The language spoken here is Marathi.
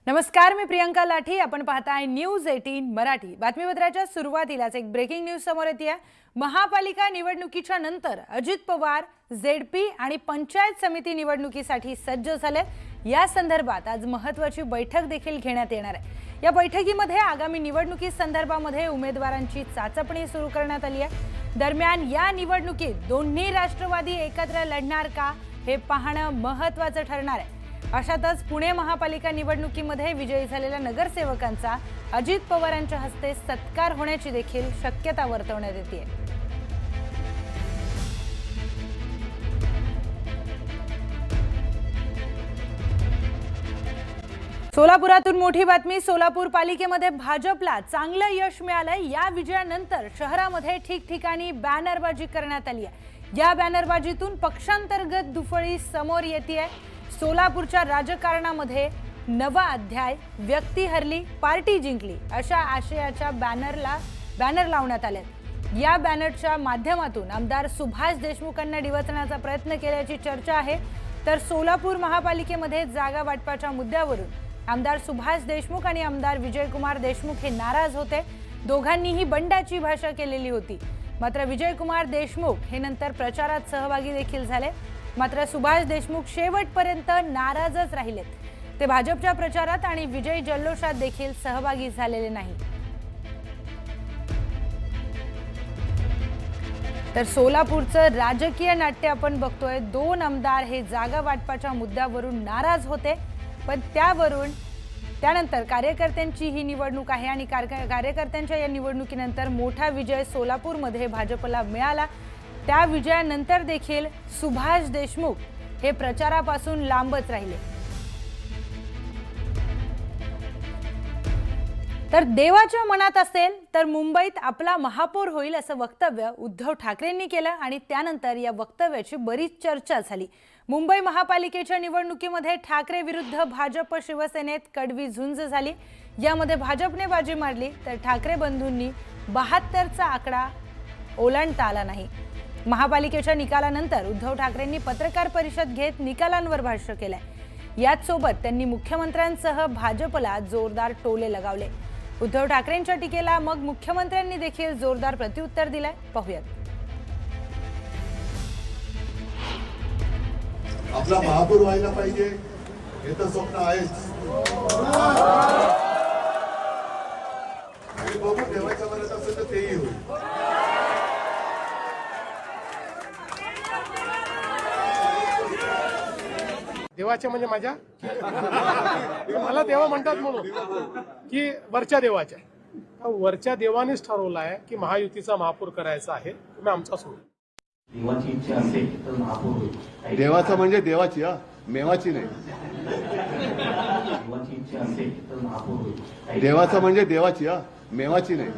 नमस्कार, मी प्रियंका लाठी. आपण पाहताय न्यूज 18 मराठी. बातमीपत्राच्या सुरुवातीलाच एक ब्रेकिंग न्यूज समोर येते. महापालिका निवडणुकीच्या नंतर अजित पवार झेडपी आणि पंचायत समिती निवडणुकीसाठी सज्ज झाले. या संदर्भात आज महत्त्वाची बैठक देखील घेण्यात येणार आहे. या बैठकीमध्ये आगामी निवडणुकी संदर्भामध्ये उमेदवारांची चाचपणी सुरू करण्यात आली आहे. दरम्यान या निवडणुकीत दोन्ही राष्ट्रवादी एकत्र लढणार का हे पाहणं महत्त्वाचं ठरणार आहे. अशातच पुणे महापालिका निवडणुकीमध्ये विजयी झालेल्या नगरसेवकांचा अजित पवारांच्या हस्ते सत्कार होण्याची देखील शक्यता वर्तवण्यात येते. सोलापुरातून मोठी बातमी. सोलापूर पालिकेमध्ये भाजपला चांगलं यश मिळालंय. या विजयानंतर शहरामध्ये ठिकठिकाणी बॅनरबाजी करण्यात आली आहे. या बॅनरबाजीतून पक्षांतर्गत दुफळी समोर येते. सोलापूरच्या राजकारणामध्ये नवा अध्याय, व्यक्ती हरली, पार्टी जिंकली अशा आशयाच्या बॅनर लावण्यात आले. या बॅनरच्या माध्यमातून आमदार सुभाष देशमुखांना डिवचण्याचा प्रयत्न केल्याची चर्चा आहे. तर सोलापूर महापालिकेमध्ये जागा वाटपाच्या मुद्द्यावरून आमदार सुभाष देशमुख आणि आमदार विजयकुमार देशमुख हे नाराज होते. दोघांनीही बंडाची भाषा केलेली होती. मात्र विजयकुमार देशमुख हे नंतर प्रचारात सहभागी देखील झाले. मात्र सुभाष देशमुख शेवटपर्यंत नाराजच राहिलेत. ते भाजपच्या प्रचारात आणि विजय जल्लोषात देखील सहभागी झालेले नाही. तर सोलापूरचं राजकीय नाट्य आपण बघतोय. दोन आमदार हे जागा वाटपाच्या मुद्द्यावरून नाराज होते, पण त्यानंतर कार्यकर्त्यांची ही निवडणूक आहे आणि कार्यकर्त्यांच्या या निवडणुकीनंतर मोठा विजय सोलापूरमध्ये भाजपला मिळाला. त्या विजयानंतर देखील सुभाष देशमुख हे प्रचारापासून लांबच राहिले. तर देवाच्या मनात असेल तर मुंबईत आपला महापौर होईल असं वक्तव्य उद्धव ठाकरेंनी केलं आणि त्यानंतर या वक्तव्याची बरीच चर्चा झाली. मुंबई महापालिकेच्या निवडणुकीमध्ये ठाकरे विरुद्ध भाजप शिवसेनेत कडवी झुंज झाली. यामध्ये भाजपने बाजी मारली तर ठाकरे बंधूंनी 72चा आकडा ओलांडता आला नाही. महापालिकेच्या निकालानंतर उद्धव ठाकरेंनी पत्रकार परिषद घेत निकालांवर भाष्य केलंय. याच सोबत त्यांनी मुख्यमंत्र्यांसह भाजपला जोरदार टोले लगावले. उद्धव ठाकरेंच्या टीकेला मग मुख्यमंत्र्यांनी देखील जोरदार प्रत्युत्तर दिलंय. पाहूयात. आपला महापौर व्हायला पाहिजे हे तर स्वप्न आहेच. आणि बघू देवाच्या मनात असेल तर तेही होईल. देवाच्या म्हणजे माझ्या मला देवा म्हणतात म्हणून की वरच्या देवाच्या वरच्या देवानेच ठरवलं आहे की महायुतीचा महापौर करायचा आहे. तुम्ही आमचा सोडू. देवाची इच्छा असेल तर महापौर होईल. देवाचा म्हणजे देवाची, मेवाची नाही. देवाची इच्छा असेल तर महापौर होईल. देवाचा म्हणजे देवाची, मेवाची नाही.